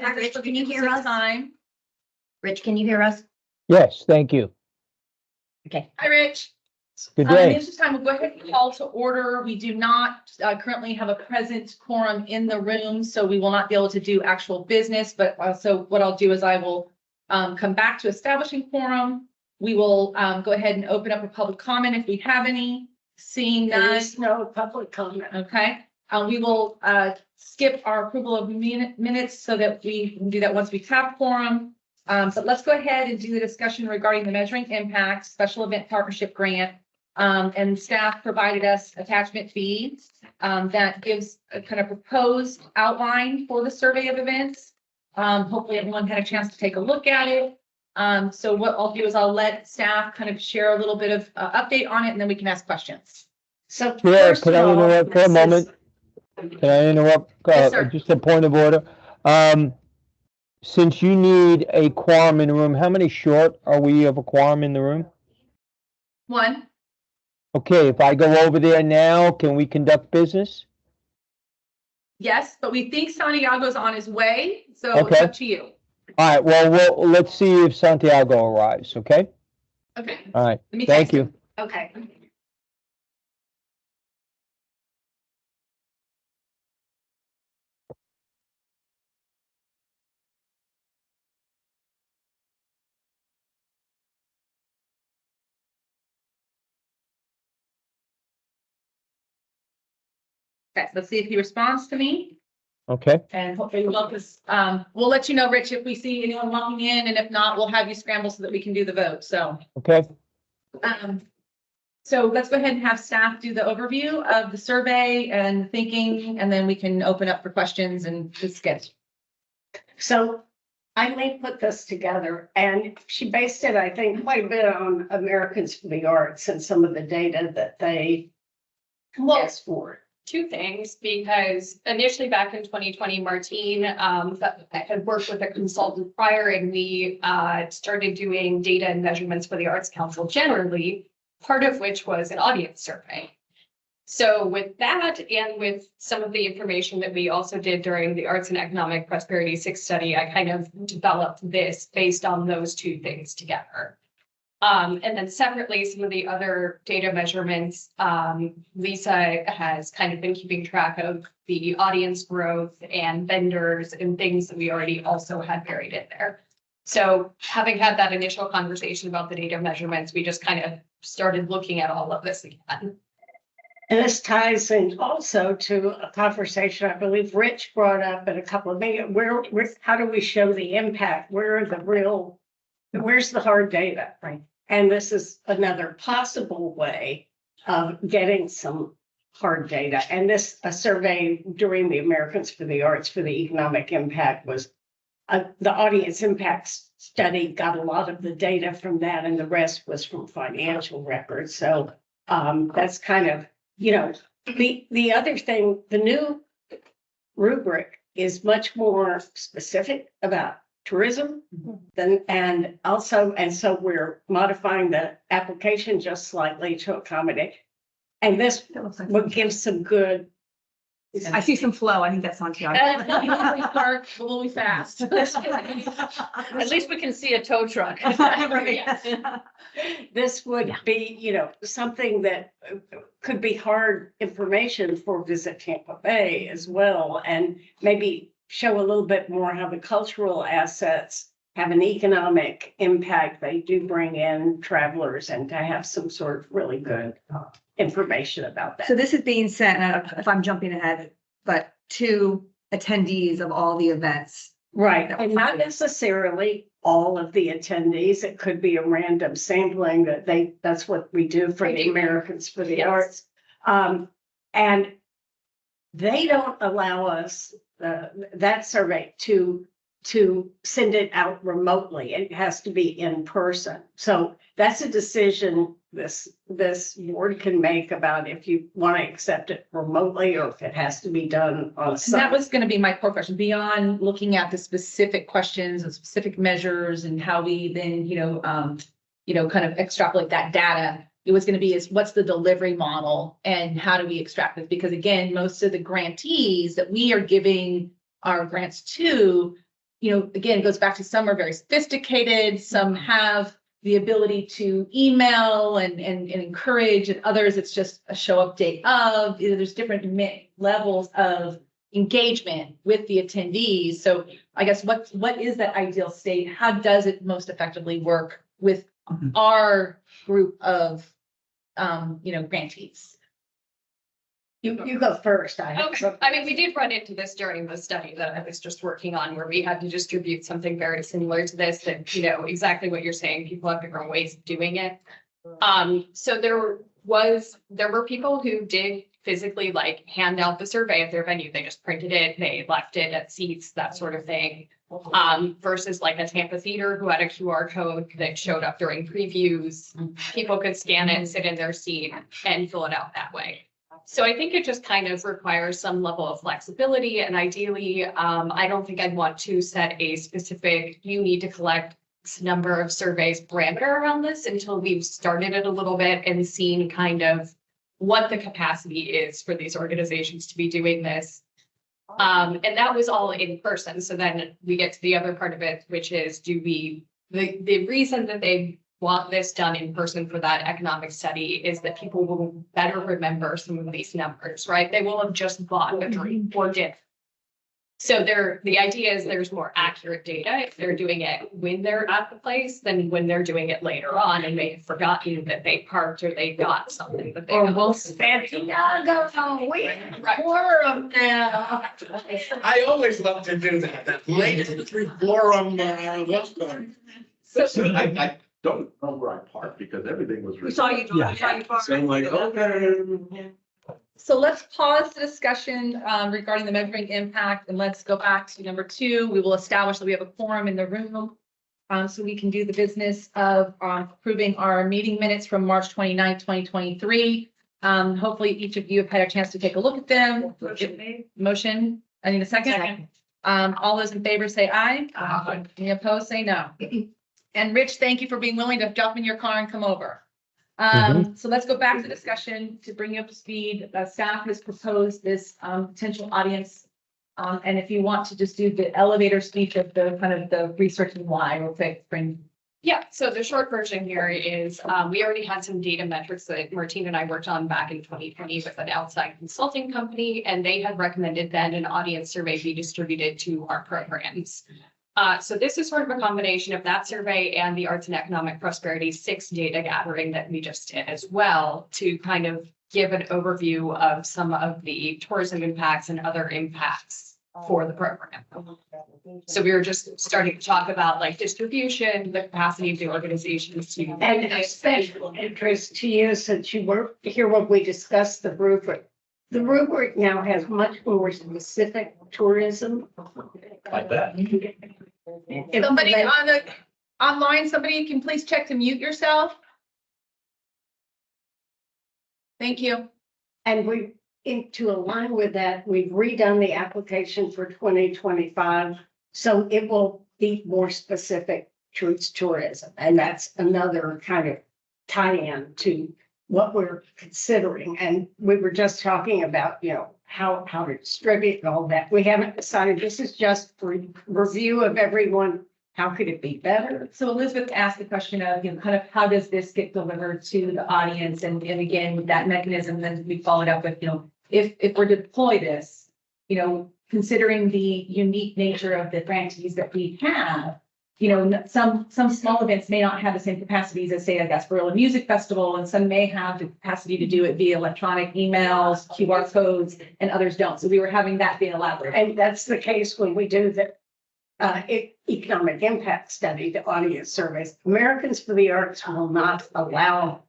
Hi, Rich, can you hear us? Rich, can you hear us? Yes, thank you. Okay. Hi, Rich. Good day. This time we'll go ahead and call to order. We do not currently have a present quorum in the room, so we will not be able to do actual business. But also what I'll do is I will come back to establishing quorum. We will go ahead and open up a public comment if we have any. Seeing none. There is no public comment. Okay. We will skip our approval of minutes so that we can do that once we have quorum. But let's go ahead and do the discussion regarding the measuring impact special event partnership grant. And staff provided us attachment B that gives a kind of proposed outline for the survey of events. Hopefully everyone had a chance to take a look at it. So what I'll do is I'll let staff kind of share a little bit of update on it, and then we can ask questions. So Yeah, can I interrupt for a moment? Can I interrupt? Yes, sir. Just a point of order. Since you need a quorum in the room, how many short are we of a quorum in the room? One. Okay, if I go over there now, can we conduct business? Yes, but we think Santiago's on his way, so Okay. it's up to you. All right, well, let's see if Santiago arrives, okay? Okay. All right, Let me thank text him. you. Okay. Okay, let's see if he responds to me. Okay, And hopefully we'll let you know, Rich, if we see anyone walking in, and if not, we'll have you scramble so that we can do the vote. So, okay. so let's go ahead and have staff do the overview of the survey and thinking, and then we can open up for questions and discuss. So Eileen put this together and she based it, I think, quite a bit on Americans for the Arts and some of the data that they asked for. Two things, because initially back in 2020, Martine had worked with a consultant prior, and we started doing data and measurements for the Arts Council generally, part of which was an audience survey. So with that, and with some of the information that we also did during the Arts and Economic Prosperity 6 study, I kind of developed this based on those two things together. And then separately, some of the other data measurements, Lisa has kind of been keeping track of the audience growth and vendors and things that we already also had buried in there. So having had that initial conversation about the data measurements, we just kind of started looking at all of this again. And this ties in also to a conversation I believe Rich brought up in a couple of meetings. How do we show the impact? Where's the hard data? Right. And this is another possible way of getting some hard data. And a survey during the Americans for the Arts for the Economic Impact was the audience impact study got a lot of the data from that, and the rest was from financial records. So that's kind of, the other thing, the new rubric is much more specific about tourism and so we're modifying the application just slightly to accommodate. And this will give some good. I see some flow. I think that's Santiago. Park will be fast. At least we can see a tow truck. This would be, something that could be hard information for Visit Tampa Bay as well, and maybe show a little bit more how the cultural assets have an economic impact. They do bring in travelers, and to have some sort of really good information about that. So this is being sent, if I'm jumping ahead, but to attendees of all the events. Right, and not necessarily all of the attendees. It could be a random sampling that's what we do for the Americans for the Arts. And they don't allow us, that survey, to send it out remotely. It has to be in person. So that's a decision this board can make about if you want to accept it remotely or if it has to be done on site. That was going to be my core question, beyond looking at the specific questions and specific measures and how we then, kind of extrapolate that data. It was going to be what's the delivery model and how do we extract this? Because again, most of the grantees that we are giving our grants to, again, it goes back to some are very sophisticated, some have the ability to email and encourage, and others it's just a show up day of. There's different levels of engagement with the attendees. So I guess what is that ideal state? How does it most effectively work with our group of grantees? You go first. Okay. I mean, we did run into this during the study that I was just working on, where we had to distribute something very similar to this, that, exactly what you're saying, people have different ways of doing it. So there were people who did physically like hand out the survey at their venue. They just printed it, they left it at seats, that sort of thing. Versus like a Tampa theater who had a QR code that showed up during previews. People could scan it, sit in their seat and fill it out that way. So I think it just kind of requires some level of flexibility, and ideally, I don't think I'd want to set a specific, you need to collect X number of surveys parameter around this until we've started it a little bit and seen kind of what the capacity is for these organizations to be doing this. And that was all in person. So then we get to the other part of it, which is the reason that they want this done in person for that economic study is that people will better remember some of these numbers, right? They will have just bought a drink or dinner. So the idea is there's more accurate data if they're doing it when they're at the place than when they're doing it later on and may have forgotten that they parked or they got something that they Or got. we'll Santiago, we Right. quorum now. I always love to do that late forum, So I don't know where I parked because everything was. We saw you, John. We saw you far. So I'm like, okay. So let's pause the discussion regarding the measuring impact, and let's go back to number 2. We will establish that we have a quorum in the room. So we can do the business of approving our meeting minutes from March 29th, 2023. Hopefully each of you have had a chance to take a look at them. Motion. I need a second. All those in favor say aye. Aye. Any opposed, say no. And Rich, thank you for being willing to jump in your car and come over. So let's go back to the discussion to bring you up to speed. Staff has proposed this potential audience. And if you want to just do the elevator speech of the kind of the research and why, real quick, bring. Yeah, so the short version here is we already had some data metrics that Martina and I worked on back in 2020 with an outside consulting company, and they had recommended then an audience survey be distributed to our programs. So this is sort of a combination of that survey and the Arts and Economic Prosperity 6 data gathering that we just did as well to kind of give an overview of some of the tourism impacts and other impacts for the program. So we were just starting to talk about like distribution, the capacity of the organizations to. And of special interest to you, since you were here when we discussed the rubric. The rubric now has much more specific tourism. Like that. Somebody on the online, somebody can please check to mute yourself. Thank you. And to align with that, we've redone the application for 2025. So it will be more specific towards tourism. And that's another kind of tie-in to what we're considering. And we were just talking about, how to distribute and all that. We haven't decided. This is just for review of everyone. How could it be better? So Elizabeth asked the question of, kind of how does this get delivered to the audience? And again, with that mechanism, then we followed up with, if we're to deploy this, considering the unique nature of the grantees that we have, some small events may not have the same capacities as, say, a Gasparilla Music Festival, and some may have the capacity to do it via electronic emails, QR codes, and others don't. So we were having that be elaborated. And that's the case when we do the economic impact study, the audience surveys. Americans for the Arts will not allow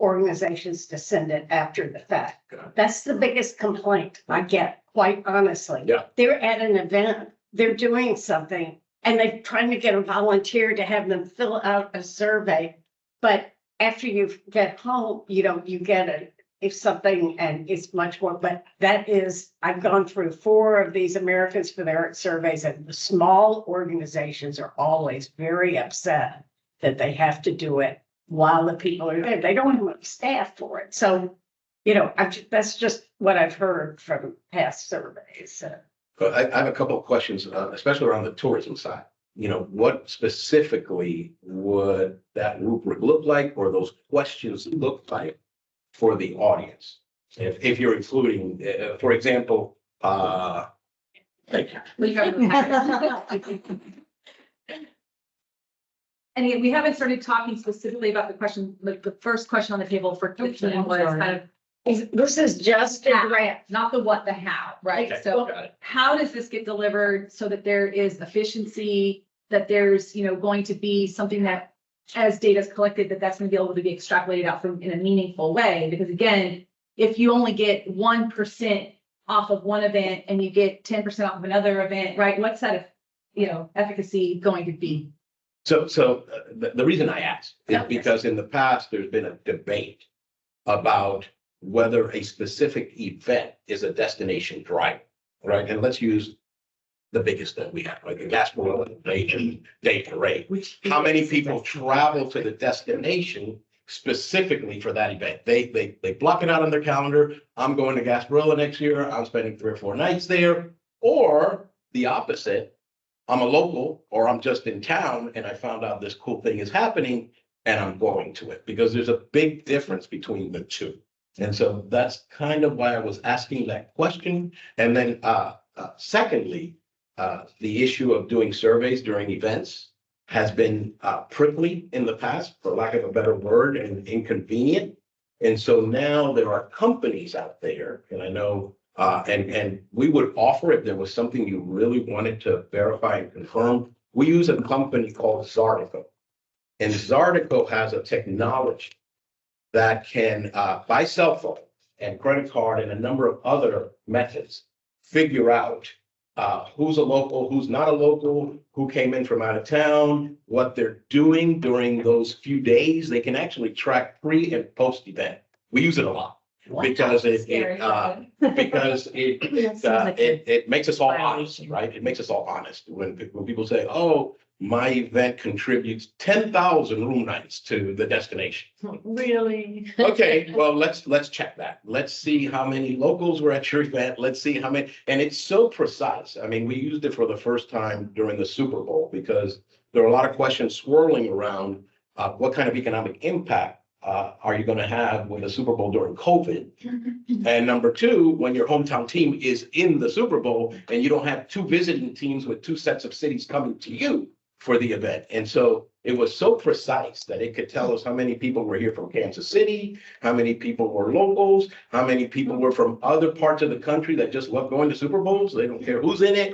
organizations to send it after the fact. That's the biggest complaint I get, quite honestly. Yeah. They're at an event, they're doing something, and they're trying to get a volunteer to have them fill out a survey. But after you get home, you get something and it's much more, but I've gone through 4 of these Americans for the Arts surveys, and the small organizations are always very upset that they have to do it while the people are there. They don't have enough staff for it. So, that's just what I've heard from past surveys. But I have a couple of questions, especially around the tourism side. What specifically would that rubric look like, or those questions look like for the audience? If you're including, for example, thank you. And again, we haven't started talking specifically about the question, like the first question on the table for Christian was kind of This is just a grant. not the what, the how, right? Okay, So got it. how does this get delivered so that there is efficiency, that there's, going to be something that as data is collected, that's going to be able to be extrapolated out from in a meaningful way? Because again, if you only get 1% off of one event and you get 10% off of another event, right? What's that, efficacy going to be? So the reason I asked is because in the past, there's been a debate about whether a specific event is a destination driver, right? And let's use the biggest that we have, like the Gasparilla Day Parade. How many people travel to the destination specifically for that event? They block it out on their calendar. I'm going to Gasparilla next year. I'm spending 3 or 4 nights there. Or the opposite. I'm a local, or I'm just in town and I found out this cool thing is happening and I'm going to it, because there's a big difference between the two. And so that's kind of why I was asking that question. And then secondly, the issue of doing surveys during events has been prickly in the past, for lack of a better word, and inconvenient. And so now there are companies out there, and I know and we would offer, if there was something you really wanted to verify and confirm, we use a company called Zartico. And Zartico has a technology that can, by cell phone and credit card and a number of other methods, figure out who's a local, who's not a local, who came in from out of town, what they're doing during those few days. They can actually track pre and post event. We use it a lot. Because it makes us all honest, right? It makes us all honest when people say, "Oh, my event contributes 10,000 room nights to the destination." Really? Okay, well, let's check that. Let's see how many locals were at your event. Let's see how many, and it's so precise. I mean, we used it for the first time during the Super Bowl because there are a lot of questions swirling around what kind of economic impact are you going to have with the Super Bowl during COVID? And number two, when your hometown team is in the Super Bowl and you don't have 2 visiting teams with 2 sets of cities coming to you for the event. And so it was so precise that it could tell us how many people were here from Kansas City, how many people were locals, how many people were from other parts of the country that just love going to Super Bowls. They don't care who's in it.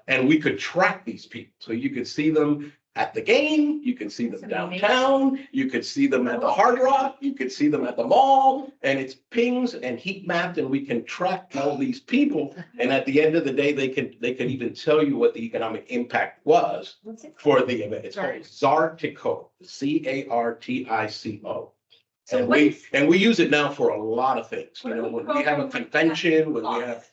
And we could track these people. So you could see them at the game, you can see them downtown, you could see them at the Hard Rock, you could see them at the mall, and it's pings and heat mapped, and we can track all these people. And at the end of the day, they could even tell you what the economic impact was for the event. It's called Zartico, Cartico. So And we use it now for a lot of things. When we have a convention, when we have,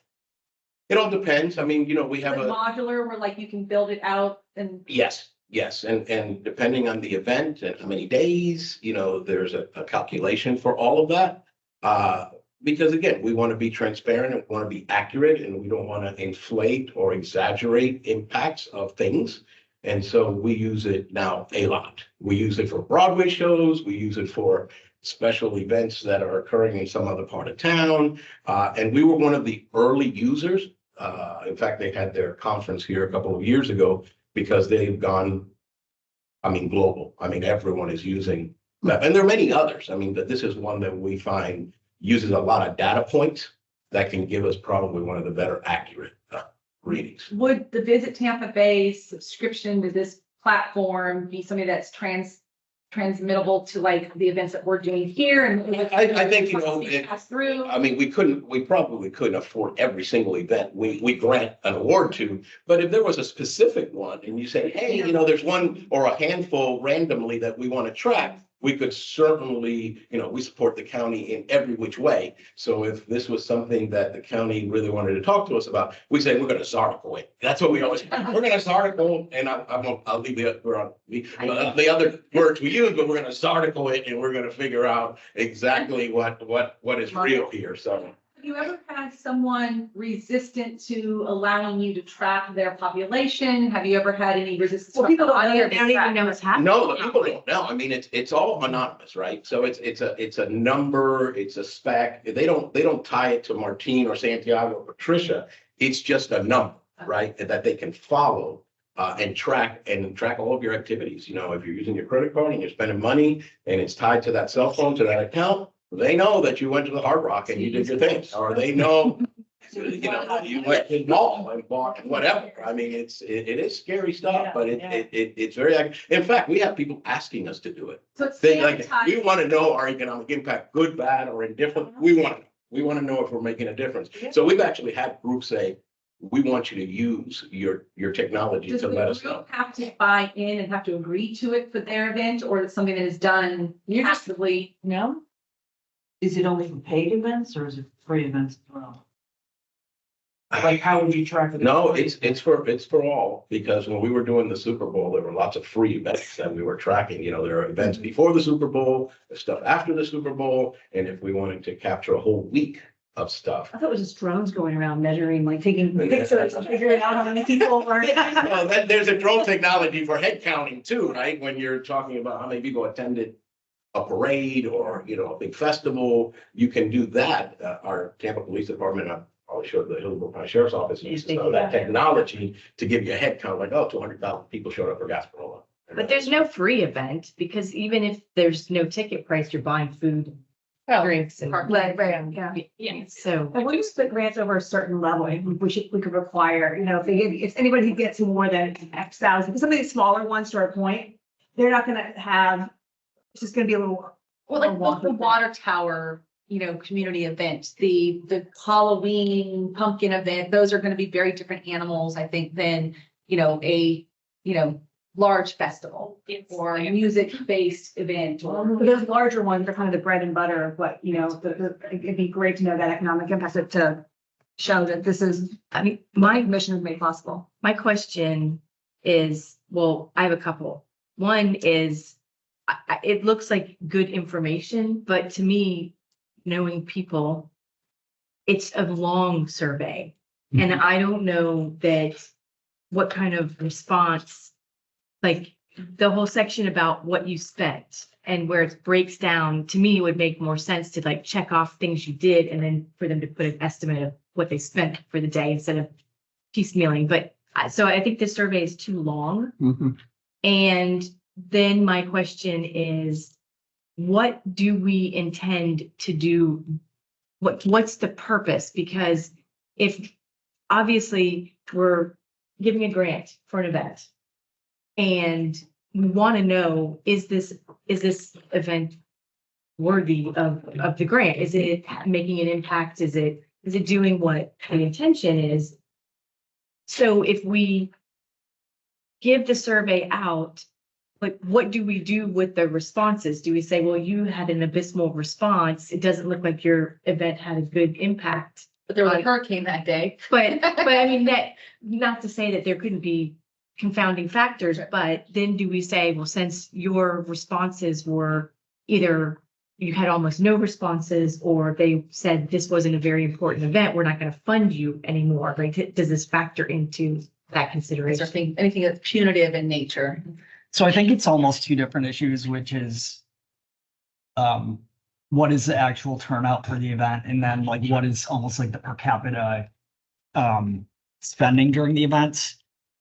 it all depends. I mean, we have a modular where like you can build it out and. Yes, and depending on the event and how many days, there's a calculation for all of that. Because again, we want to be transparent and we want to be accurate, and we don't want to inflate or exaggerate impacts of things. And so we use it now a lot. We use it for Broadway shows. We use it for special events that are occurring in some other part of town. And we were one of the early users. In fact, they had their conference here a couple of years ago, because they've gone, global. Everyone is using that. And there are many others. But this is one that we find uses a lot of data points that can give us probably one of the better accurate readings. Would the Visit Tampa Bay subscription to this platform be something that's transmittable to like the events that we're doing here? And I think, pass through. We probably couldn't afford every single event we grant an award to, but if there was a specific one and you say, hey, there's one or a handful randomly that we want to track, we could certainly, we support the county in every which way. So if this was something that the county really wanted to talk to us about, we say, we're going to Zartico it. That's what we always, we're going to Zartico, and I'll leave the other words we use, but we're going to Zartico it, and we're going to figure out exactly what is real here. So Have you ever had someone resistant to allowing you to track their population? Have you ever had any resistance? Well, from people the don't audience even track? know what's happening. No, the people don't know. I mean, it's all anonymous, right? So it's a number, it's a spec. They don't tie it to Martine or Santiago or Patricia. It's just a number, right? That they can follow and track all of your activities. You know, if you're using your credit card and you're spending money and it's tied to that cell phone, to that account, they know that you went to the Hard Rock and you did your things, or they know, you know, you went to the mall and bought whatever. I mean, it is scary stuff, but it's very, in fact, we have people asking us to do it. So it's They like, we sanitized. want to know our economic impact, good, bad, or indifferent. We want to know if we're making a difference. So we've actually had groups say, we want you to use your technology Does to the let us group know. have to buy in and have to agree to it for their event, or is it something that is done You're just- passively? No? Is it only for paid events or is it free events as well? Like, how would you track it? No, it's for all, because when we were doing the Super Bowl, there were lots of free events that we were tracking. You know, there are events before the Super Bowl, there's stuff after the Super Bowl, and if we wanted to capture a whole week of stuff. I thought it was just drones going around measuring, like taking pictures and figuring out how many people are. Well, then there's a drone technology for head counting too, right? When you're talking about how many people attended a parade or, you know, a big festival, you can do that. Our Tampa Police Department, I probably showed the Hillsborough County Sheriff's Office, uses some of that technology to give you a head count, like, oh, 200,000 people showed up for Gasparilla. But there's no free event because even if there's no ticket price, you're buying food, Well, drinks and. Right, yeah. Yeah. So, And when you split grants over a certain level, we could require, you know, if anybody gets more than X thousand, some of these smaller ones to our point, they're not gonna have, it's just gonna be a little. Well, like the water tower, you know, community event, the Halloween pumpkin event, those are gonna be very different animals, I think, than, you know, large festival or a music-based event or. But those larger ones are kind of the bread and butter of what, you know, it'd be great to know that economic impact to show that this is, I mean, my mission is made possible. my question is, well, I have a couple. One is, it looks like good information, but to me, knowing people, it's a long survey. And I don't know that what kind of response, like the whole section about what you spent and where it breaks down, to me, it would make more sense to like check off things you did and then for them to put an estimate of what they spent for the day instead of piecemealing. But so I think this survey is too long. And then my question is, what do we intend to do? What's the purpose? Because if obviously we're giving a grant for an event and we want to know, is this event worthy of the grant? Is it making an impact? Is it doing what the intention is? So if we give the survey out, like, what do we do with the responses? Do we say, well, you had an abysmal response. It doesn't look like your event had a good impact. But there was a hurricane that day. But I mean, that, not to say that there couldn't be confounding factors, but then do we say, well, since your responses were either you had almost no responses or they said this wasn't a very important event, we're not going to fund you anymore. Like, does this factor into that consideration? Anything that's punitive in nature. So I think it's almost two different issues, which is what is the actual turnout for the event? And then like, what is almost like the per capita spending during the events?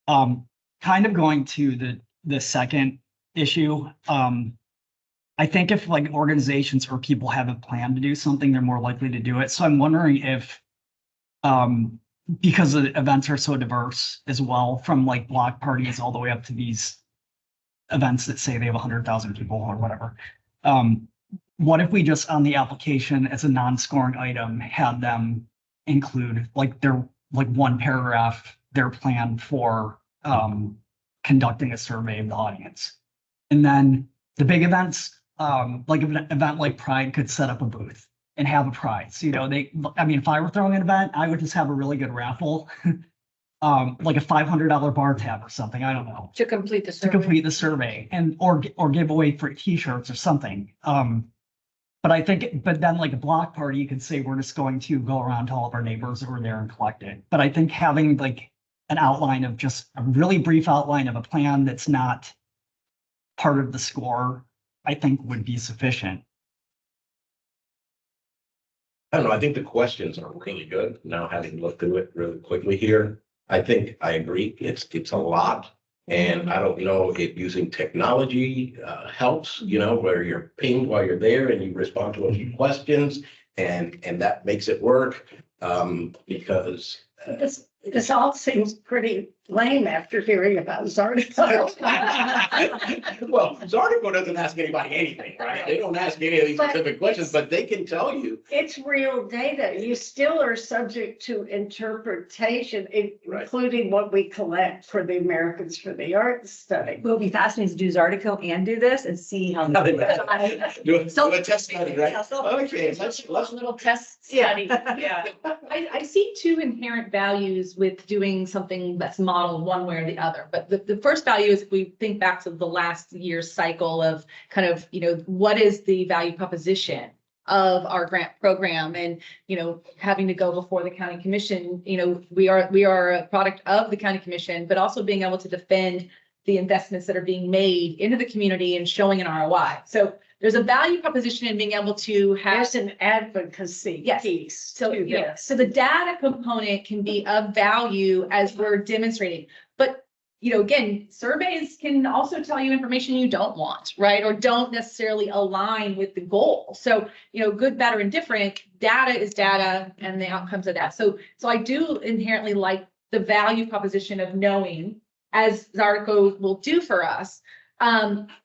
Kind of going to the second issue. I think if like organizations or people have a plan to do something, they're more likely to do it. So I'm wondering if, because the events are so diverse as well, from like block parties all the way up to these events that say they have 100,000 people or whatever. What if we just on the application as a non-scoring item had them include like their like one paragraph, their plan for conducting a survey of the audience. And then the big events, like an event like Pride could set up a booth and have a prize. You know, I mean, if I were throwing an event, I would just have a really good raffle. Like a $500 bar tab or something, I don't know. To complete the To survey. complete the survey and or give away free t-shirts or something. But I think, but then like a block party, you could say we're just going to go around to all of our neighbors who are there and collect it. But I think having like an outline of just a really brief outline of a plan that's not part of the score, I think would be sufficient. I don't know, I think the questions are really good. Now, having looked through it really quickly here, I think I agree. It's a lot. And I don't know if using technology helps, where you're pinged while you're there and you respond to a few questions and that makes it work. Because This all seems pretty lame after hearing about Zardico. well, Zardico doesn't ask anybody anything, right? They don't ask any of these specific questions, but they can tell you. It's real data. You still are subject to interpretation, including what we collect for the Americans for the Arts study. It will be fascinating to do Zardico and do this and see how. Do a test study, right? Okay, let's. Little test study. Yeah. I see two inherent values with doing something that's modeled one way or the other. But the first value is if we think back to the last year's cycle of kind of, what is the value proposition of our grant program and, having to go before the county commission, we are a product of the county commission, but also being able to defend the investments that are being made into the community and showing an ROI. So there's a value proposition in being able to have. There's an advocacy piece. So, so the data component can be of value as we're demonstrating. But, again, surveys can also tell you information you don't want, right? Or don't necessarily align with the goal. So, good, bad, or indifferent, data is data and the outcomes of that. So I do inherently like the value proposition of knowing, as Zardico will do for us.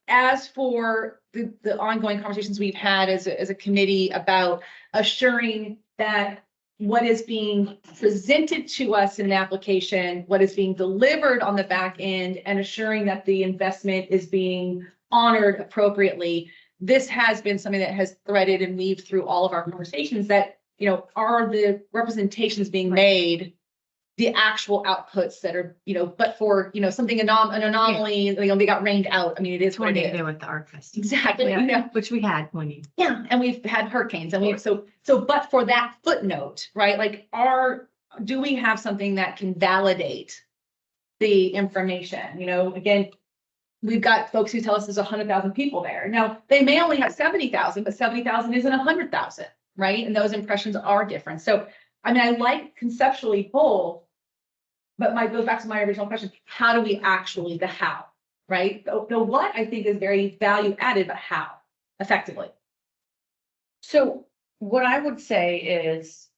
As for the ongoing conversations we've had as a committee about assuring that what is being presented to us in the application, what is being delivered on the back end, and assuring that the investment is being honored appropriately. This has been something that has threaded and weaved through all of our conversations that, are the representations being made the actual outputs that are, but for, something an anomaly, they got rained out. I mean, it is what it is. There with the art festival. Exactly. Which we had one year. Yeah, and we've had hurricanes and but for that footnote, right? Like, do we have something that can validate the information? Again, we've got folks who tell us there's 100,000 people there. Now, they may only have 70,000, but 70,000 isn't 100,000, right? And those impressions are different. So, I mean, I like conceptually both, but goes back to my original question, how do we actually, the how, right? The what I think is very value added, but how effectively? So what I would say is,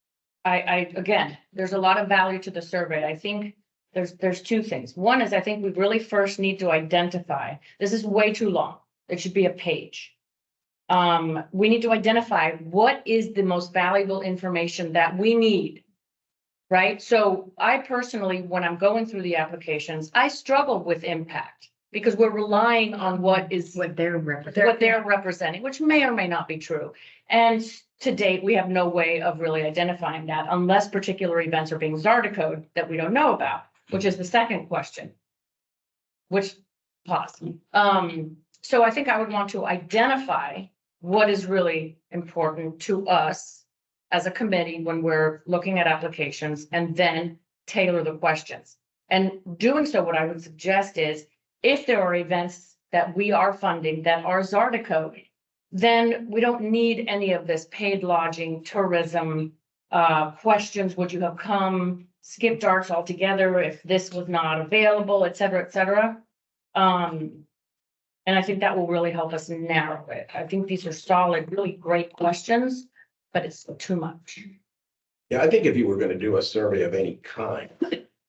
again, there's a lot of value to the survey. I think there's two things. One is I think we really first need to identify, this is way too long. It should be a page. We need to identify what is the most valuable information that we need. Right. So I personally, when I'm going through the applications, I struggle with impact because we're relying on what they're representing, which may or may not be true. And to date, we have no way of really identifying that unless particular events are being Zardicoed that we don't know about, which is the second question, so I think I would want to identify what is really important to us as a committee when we're looking at applications, and then tailor the questions. And doing so, what I would suggest is if there are events that we are funding that are Zardico, then we don't need any of this paid lodging, tourism, questions, would you have come, skipped arts altogether if this was not available, et cetera, et cetera. And I think that will really help us narrow it. I think these are solid, really great questions, but it's too much. Yeah, I think if you were going to do a survey of any kind,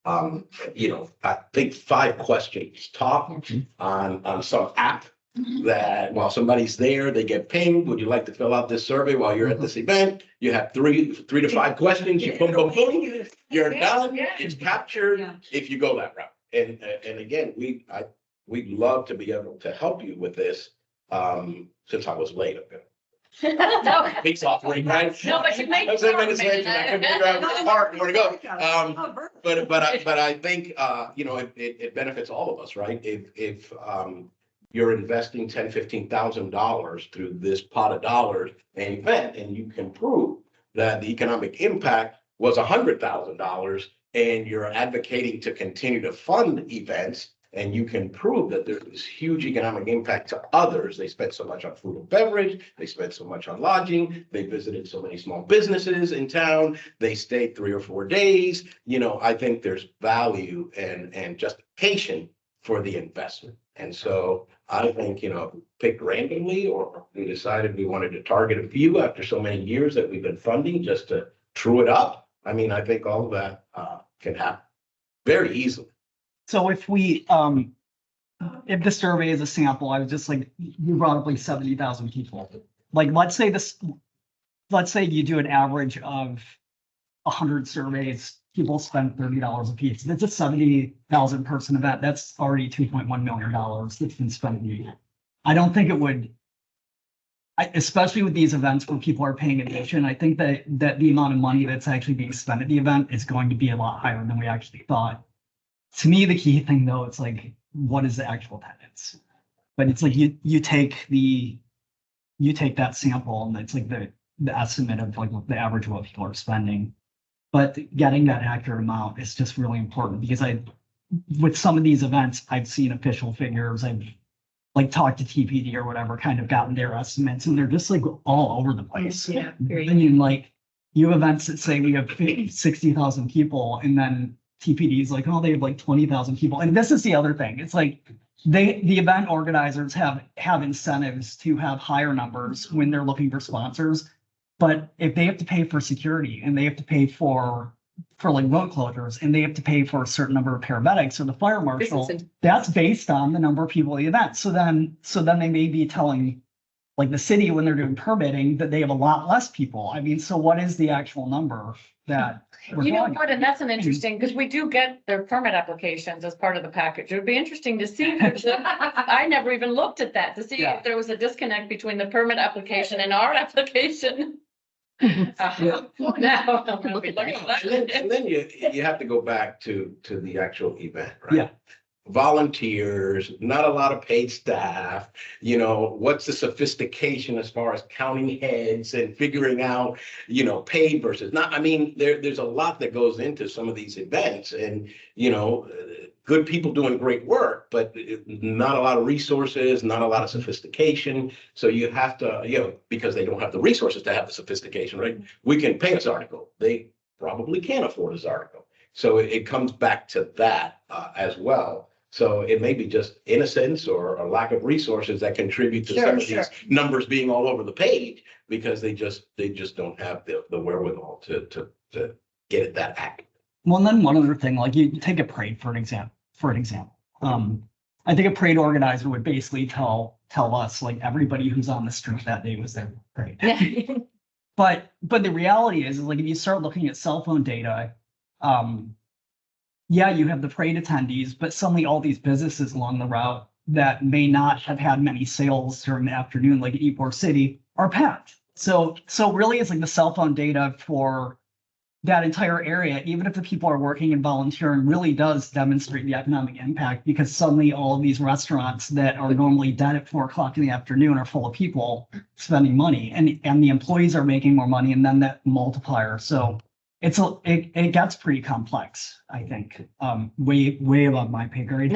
I think 5 questions top on some app that while somebody's there, they get pinged. Would you like to fill out this survey while you're at this event? You have 3 to 5 questions. You boom, boom, boom. You're done. It's captured if you go that route. And again, we'd love to be able to help you with this. Since I was late, No, peace offering, right? no, but you make. I was 10 minutes late and I couldn't figure out which part and where to go. But I think, it benefits all of us, right? If you're investing $10,000-15,000 through this pot of dollars an event, and you can prove that the economic impact was $100,000, and you're advocating to continue to fund events, and you can prove that there's this huge economic impact to others. They spent so much on food and beverage, they spent so much on lodging, they visited so many small businesses in town, they stayed 3 or 4 days. I think there's value and justification for the investment. And so I think, picked randomly, or we decided we wanted to target a few after so many years that we've been funding just to true it up. I mean, I think all of that can happen very easily. So if we, if the survey is a sample, I was just like, you brought up like 70,000 people. Like, let's say you do an average of 100 surveys, people spend $30 a piece. That's a 70,000 person event. That's already $2.1 million that's been spent. I don't think it would, especially with these events where people are paying admission, I think that the amount of money that's actually being spent at the event is going to be a lot higher than we actually thought. To me, the key thing though, it's like, what is the actual attendance? But it's like you take that sample and it's like the estimate of like the average of what people are spending. But getting that accurate amount is just really important, because with some of these events, I've seen official figures. I've like talked to TPD or whatever, kind of gotten their estimates, and they're just like all over the place. Yeah, I mean, like you have events that say we have 60,000 people, and then TPD is like, oh, they have like 20,000 people. And this is the other thing. It's like the event organizers have incentives to have higher numbers when they're looking for sponsors. But if they have to pay for security, and they have to pay for like road closures, and they have to pay for a certain number of paramedics or the fire marshal, that's based on the number of people at the event. So then they may be telling like the city when they're doing permitting that they have a lot less people. I mean, so what is the actual number that we're You know talking what, and that's an interesting, because we do get their permit applications as part of the package. It would be interesting to see. I never even looked at that to see if there was a disconnect between the permit application and our application. Now, I'm gonna be looking at that. And then you have to go back to the actual event, right? Yeah. Volunteers, not a lot of paid staff, what's the sophistication as far as counting heads and figuring out, paid versus not. I mean, there's a lot that goes into some of these events, and, good people doing great work, but not a lot of resources, not a lot of sophistication. So you have to, because they don't have the resources to have the sophistication, right? We can pay this article. They probably can't afford this article. So it comes back to that as well. So it may be just innocence or a lack of resources that contribute to some of these numbers being all over the page, because they just don't have the wherewithal to get it that accurate. Well, and then one other thing, like you take a parade for example. I think a parade organizer would basically tell us like everybody who's on the street that day was there for the parade. But the reality is like if you start looking at cell phone data, you have the parade attendees, but suddenly all these businesses along the route that may not have had many sales during the afternoon, like at Ybor City, are packed. So really it's like the cell phone data for that entire area, even if the people are working and volunteering, really does demonstrate the economic impact, because suddenly all of these restaurants that are normally dead at 4 o'clock in the afternoon are full of people spending money, and the employees are making more money, and then that multiplier. So it gets pretty complex, I think, way above my pay grade,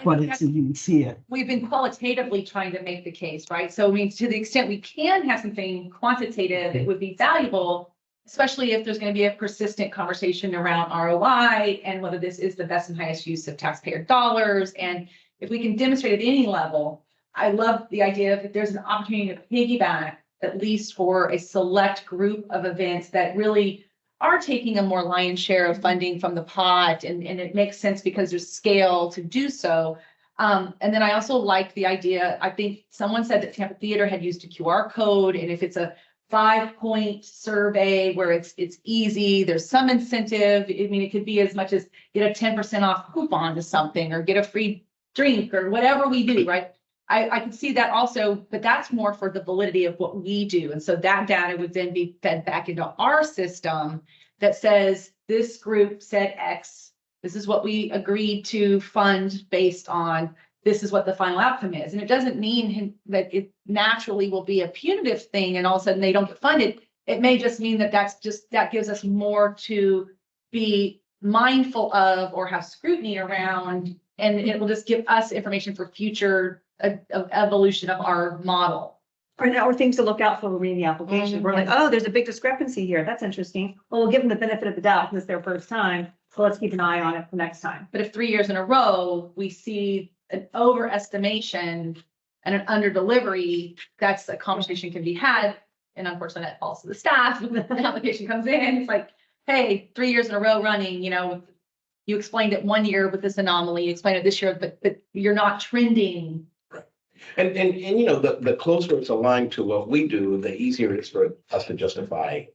but you can see it. We've been qualitatively trying to make the case, right? So I mean, to the extent we can have something quantitative, it would be valuable, especially if there's going to be a persistent conversation around ROI and whether this is the best and highest use of taxpayer dollars. And if we can demonstrate at any level, I love the idea of if there's an opportunity to piggyback, at least for a select group of events that really are taking a more lion's share of funding from the pot, and it makes sense because there's scale to do so. And then I also like the idea, I think someone said that Tampa Theater had used a QR code, and if it's a 5-point survey where it's easy, there's some incentive. I mean, it could be as much as get a 10% off coupon to something, or get a free drink, or whatever we do, right? I can see that also, but that's more for the validity of what we do. And so that data would then be fed back into our system that says this group said X, this is what we agreed to fund based on this is what the final outcome is. And it doesn't mean that it naturally will be a punitive thing and all of a sudden they don't get funded. It may just mean that that gives us more to be mindful of or have scrutiny around. And it will just give us information for future evolution of our model. Or things to look out for when reading the application. We're like, oh, there's a big discrepancy here. That's interesting. Well, we'll give them the benefit of the doubt because it's their first time. So let's keep an eye on it for next time. But if 3 years in a row, we see an overestimation and an under delivery, that's a conversation can be had. And unfortunately, that falls to the staff. When the application comes in, it's like, hey, 3 years in a row running, you explained it 1 year with this anomaly, you explained it this year, but you're not trending. Right. And the closer it's aligned to what we do, the easier it is for us to justify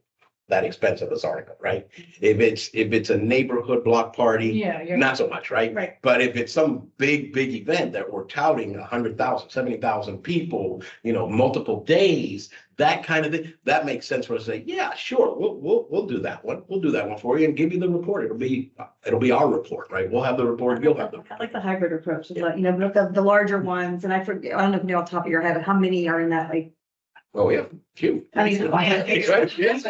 that expense of this article, right? If it's a neighborhood block party, not so much, right? Right. But if it's some big event that we're touting 100,000, 70,000 people, multiple days, that kind of thing, that makes sense for us to say, yeah, sure, we'll do that one. We'll do that one for you and give you the report. It'll be our report, right? We'll have the report. You'll have the report. I like the hybrid approach. It's like, the larger ones, and I forget, I don't know if you know off the top of your head, but how many are in that, like, Well, we have a few. I mean,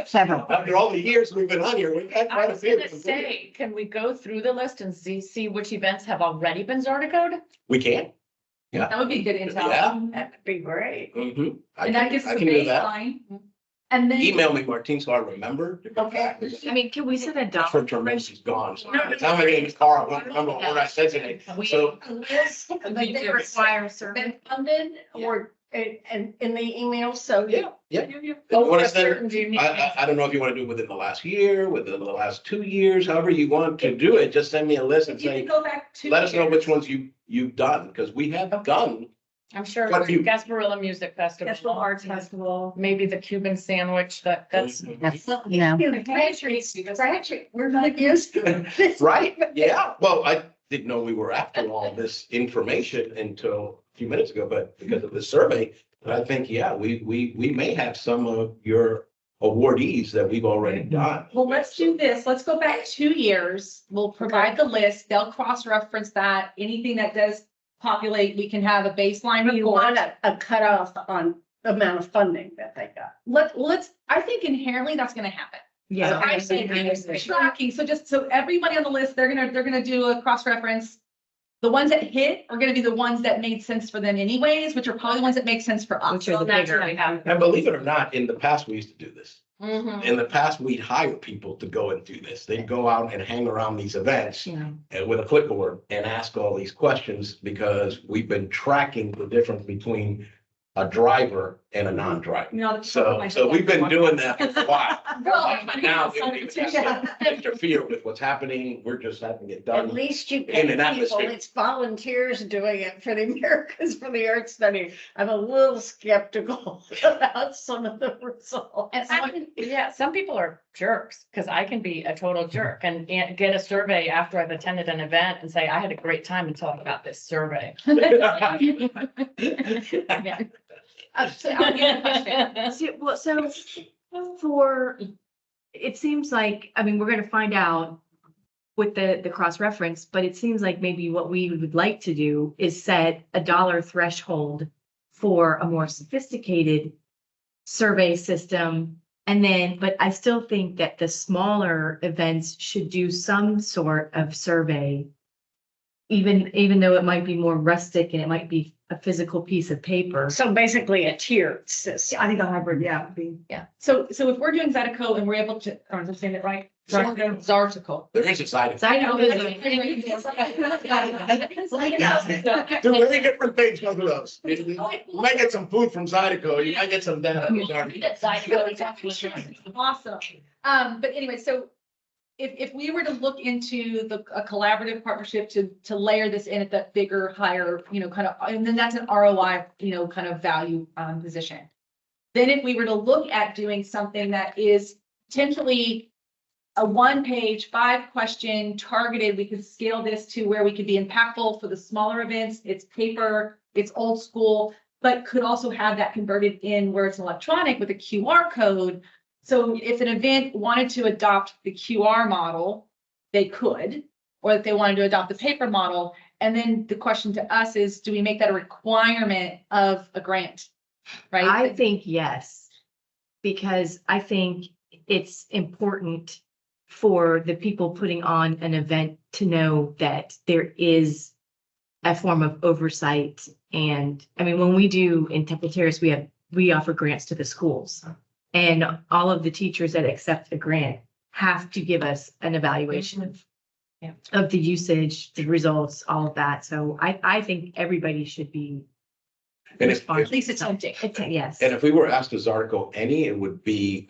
Several. After all the years we've been on here, we've had I quite a was few. gonna say, can we go through the list and see which events have already been Zardicoed? We can. That would be good intel. Yeah. That'd be great. Mhm. And that gives us I a can do that. baseline. And then. Email me, Martine, so I remember. Okay. I mean, can we set a That's where dollar? tremendous is gone. So by the time I get in the car, I won't remember what I said today. So But they require been funded or and in the email, so. yeah. Over What a I said, certain unique- I don't know if you want to do it within the last year, within the last 2 years, however you want to do it. Just send me a list and If you can say, go back 2 let us know which years. ones you've done, because we have done. I'm sure Quite a few. Gasparilla Music Festival. National Arts Festival. Maybe the Cuban sandwich, that's. That's, no. We're not used to it. Right, yeah. Well, I didn't know we were after all this information until a few minutes ago, but because of this survey, but I think, yeah, we may have some of your awardees that we've already done. Well, let's do this. Let's go back 2 years. We'll provide the list. They'll cross-reference that. Anything that does populate, we can have a baseline You report. want a cutoff on the amount of funding that they got. Let's, I think inherently that's gonna happen. Yeah. I say it's tracking. So just so everybody on the list, they're gonna do a cross-reference. The ones that hit are gonna be the ones that made sense for them anyways, which are probably the ones that make sense for us. Which are the bigger. And believe it or not, in the past, we used to do this. Mhm. In the past, we'd hire people to go and do this. They'd go out and hang around these events Yeah. with a clipboard and ask all these questions because we've been tracking the difference between a driver and a non-driver. So we've been doing that for a while. But now we don't even have to interfere with what's happening. We're just having it At done. least you in pay an people, atmosphere. it's volunteers doing it for the Americans for the Art Study. I'm a little skeptical about some of the results. And some people are jerks, because I can be a total jerk and get a survey after I've attended an event and say, I had a great time until I got this survey. So I'll give a question. So it seems like, I mean, we're gonna find out with the cross-reference, but it seems like maybe what we would like to do is set a dollar threshold for a more sophisticated survey system. And then, but I still think that the smaller events should do some sort of survey. Even though it might be more rustic and it might be a physical piece of paper. So basically a tiered system. I think a hybrid, would be. Yeah. So if we're doing Zydeco and we're able to, or am I saying it right? Zarticle. There is a side effect. I know. Two very different things, both of those. You might get some food from Zydeco, you might get some data. Awesome. But anyway, so if we were to look into a collaborative partnership to layer this in at that bigger, higher, kind of, and then that's an ROI, kind of value position. Then if we were to look at doing something that is potentially a 1-page, 5-question targeted, we could scale this to where we could be impactful for the smaller events. It's paper, it's old school, but could also have that converted in where it's electronic with a QR code. So if an event wanted to adopt the QR model, they could, or if they wanted to adopt the paper model, And then the question to us is, do we make that a requirement of a grant? Right? I think yes, because I think it's important for the people putting on an event to know that there is a form of oversight. And I mean, when we do in Temple Terrace, we offer grants to the schools. And all of the teachers that accept a grant have to give us an evaluation of the usage, the results, all of that. So I think everybody should be And At least attempting. Yes. And if we were asked to Zarco any, it would be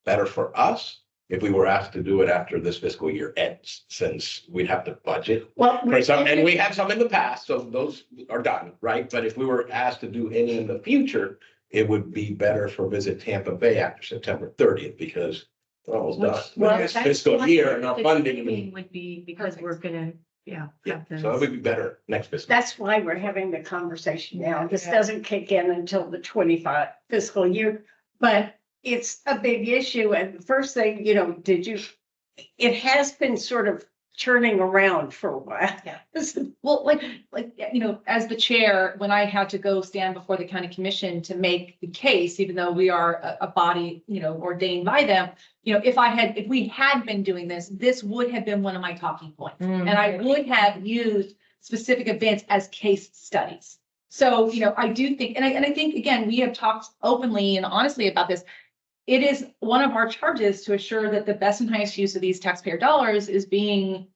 better for us if we were asked to do it after this fiscal year ends, since we'd have to budget Well, for some, and we have some in the past, so those are done, right? But if we were asked to do any in the future, it would be better for Visit Tampa Bay after September 30th, because we're almost done well, with this that's fiscal why year and our the funding. timing would be because we're gonna, Yeah, have so it those. would be better next fiscal. that's why we're having the conversation now. This Yeah. doesn't kick in until the 25 fiscal year, but it's a big issue. And the first thing, it has been sort of churning around for a while. Yeah. Well, as the chair, when I had to go stand before the county commission to make the case, even though we are a body, ordained by them, if we had been doing this, this would have been one of my talking points. And I would have used specific events as case studies. So, I do think, and I think, again, we have talked openly and honestly about this. It is one of our charges to assure that the best and highest use of these taxpayer dollars is being,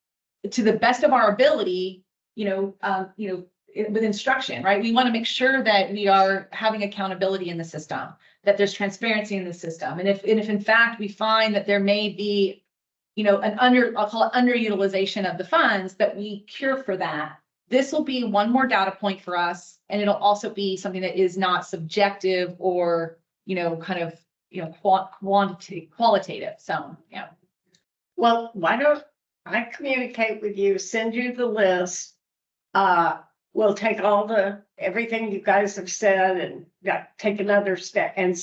to the best of our ability, with instruction, right? We want to make sure that we are having accountability in the system, that there's transparency in the system. And if in fact we find that there may be, I'll call it underutilization of the funds, that we cure for that. This will be one more data point for us. And it'll also be something that is not subjective or, qualitative. So, yeah. Well, why don't I communicate with you, send you the list? We'll take everything you guys have said and take another step and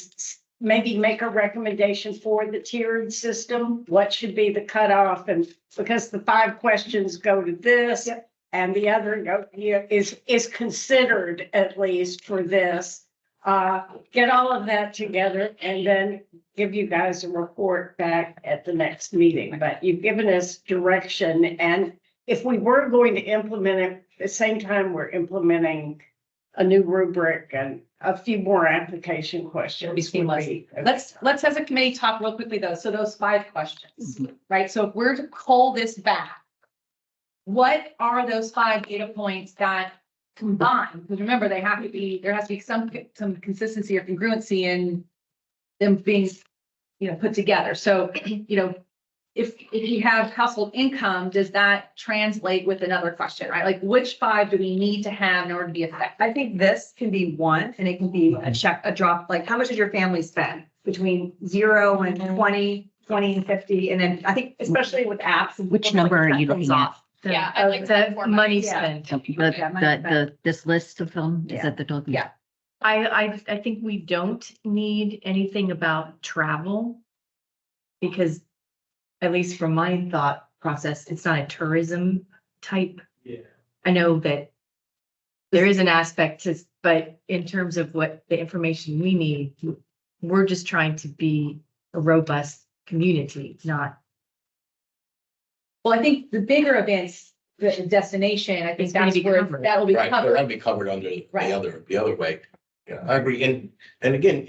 maybe make a recommendation for the tiered system. What should be the cutoff? And because the 5 questions go to this and the other is considered at least for this. Get all of that together and then give you guys a report back at the next meeting. But you've given us direction, and if we were going to implement it, at the same time, we're implementing a new rubric and a few more application questions. It'll be seamless. Let's as a committee talk real quickly though. So those 5 questions, right? So if we're to pull this back, what are those 5 data points that combined? Because remember, there has to be some consistency or congruency in them being, put together. So, if you have household income, does that translate with another question, right? Like which 5 do we need to have in order to be effective? I think this can be one, and it can be a drop, like how much did your family spend between 0 and 20 and 50? And then I think especially with apps. And Which number are you looking at? Yeah, I like that format. Money Yeah. spent. This list of them, is Yeah. that the total? Yeah. I think we don't need anything about travel. Because at least from my thought process, it's not a tourism type. Yeah. I know that there is an aspect to, but in terms of what the information we need, we're just trying to be a robust community, not. Well, I think the bigger events, the destination, I think It's gonna that's be where covered. that'll be Right, they're covered. gonna be covered under Right. the other way. Yeah, I agree. And again,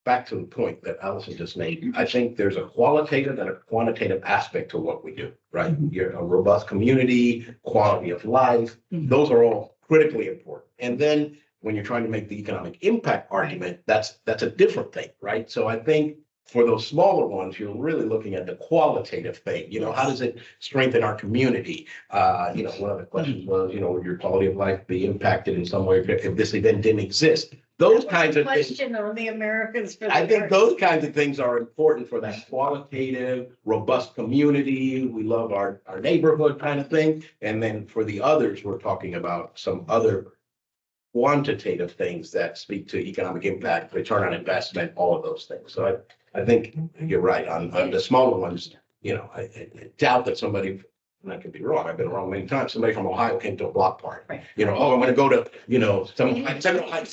back to the point that Allison just made, I think there's a qualitative and a quantitative aspect to what we do, right? You're a robust community, quality of life, those are all critically important. And then when you're trying to make the economic impact argument, that's a different thing, right? So I think for those smaller ones, you're really looking at the qualitative thing, how does it strengthen our community? One of the questions was, would your quality of life be impacted in some way if this event didn't exist? Those kinds of things. Question on the Americans. For I the think Earth. those kinds of things are important for that qualitative, robust community. We love our neighborhood kind of thing. And then for the others, we're talking about some other quantitative things that speak to economic impact, return on investment, all of those things. So I think you're right on the smaller ones. I doubt that somebody and I could be wrong, I've been wrong many times, somebody from Ohio came to a block party. Right. You know, oh, I'm gonna go to, you know, some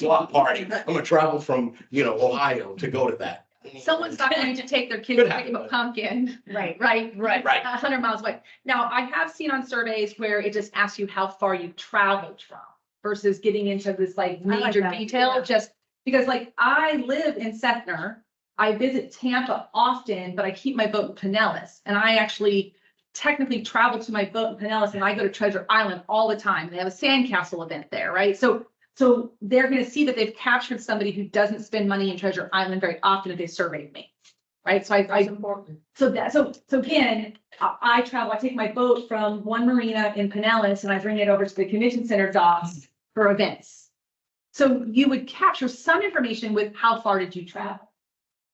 block party, I'm gonna travel from, you know, Ohio to go to that. Someone's not going to take their kids Could to pick happen. up a pumpkin. Right. Right. Right. 100 miles away. Now, I have seen on surveys where it just asks you how far you traveled from versus getting into this like I like major that, detail, yeah. just because like I live in Sethner. I visit Tampa often, but I keep my boat in Pinellas, and I actually technically travel to my boat in Pinellas, and I go to Treasure Island all the time. They have a sandcastle event there, right? So they're going to see that they've captured somebody who doesn't spend money in Treasure Island very often if they surveyed me, right? So so again, I travel. I take my boat from one marina in Pinellas, and I bring it over to the convention center docks for events. So you would capture some information with how far did you travel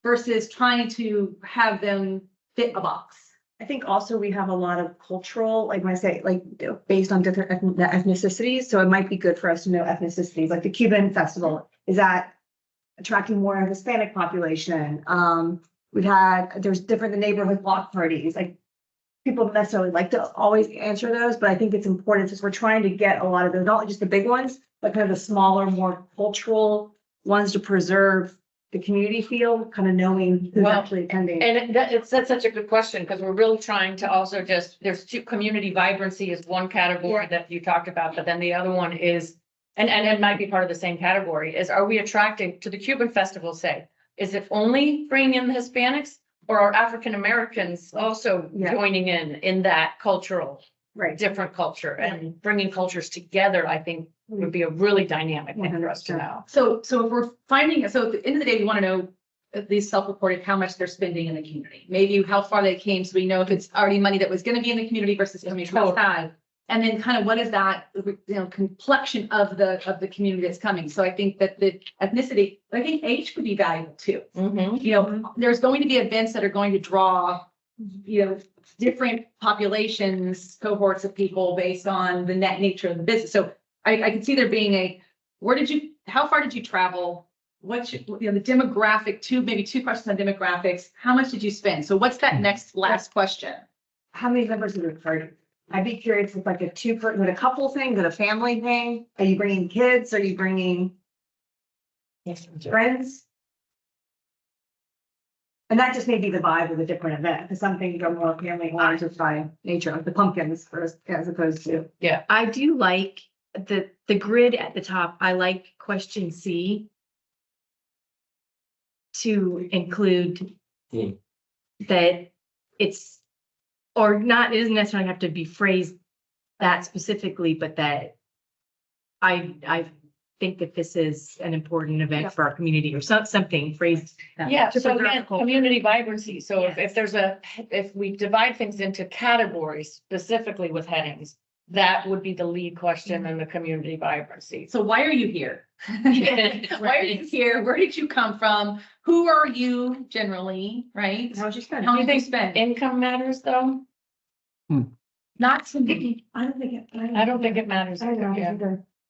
versus trying to have them fit a box. I think also we have a lot of cultural, like when I say, like based on different ethnicities. So it might be good for us to know ethnicities, like the Cuban festival, is that attracting more of the Hispanic population? There's different neighborhood block parties, like people don't necessarily like to always answer those, but I think it's important because we're trying to get a lot of those, not just the big ones, but kind of the smaller, more cultural ones to preserve the community feel, kind of knowing who's Well, actually attending. And that's such a good question, because we're really trying to also there's two, community vibrancy is one category that you talked about, but then the other one is, and it might be part of the same category, is are we attracting to the Cuban festival, say, is it only bringing in the Hispanics, or are African Americans also joining in that cultural, different culture, and bringing cultures together, I think would be a really dynamic thing for us to know. So if we're finding, so at the end of the day, we want to know at least self-reported how much they're spending in the community. Maybe how far they came, so we know if it's already money that was going to be in the community versus coming from outside. And then kind of what is that, complexion of the community that's coming. So I think that the ethnicity, I think age could be valuable too. There's going to be events that are going to draw, different populations, cohorts of people based on the net nature of the business. So I can see there being how far did you travel? What's the demographic, maybe two questions on demographics. How much did you spend? So what's that last question? How many members of your party? I'd be curious if like a couple thing, is it a family thing? Are you bringing kids? Are you bringing friends? And that just may be the vibe of a different event, because some things are more family oriented by nature, like the pumpkins as opposed to. Yeah, I do like the grid at the top. I like question C to include that it's, or not, it doesn't necessarily have to be phrased that specifically, but that I think that this is an important event for our community, or something phrased. Yeah, so again, community vibrancy. So if we divide things into categories specifically with headings, that would be the lead question in the community vibrancy. So why are you here? Why are you here? Where did you come from? Who are you generally, right? How much you spend? How much you spend? Income matters, though? Not to me. I don't think it matters.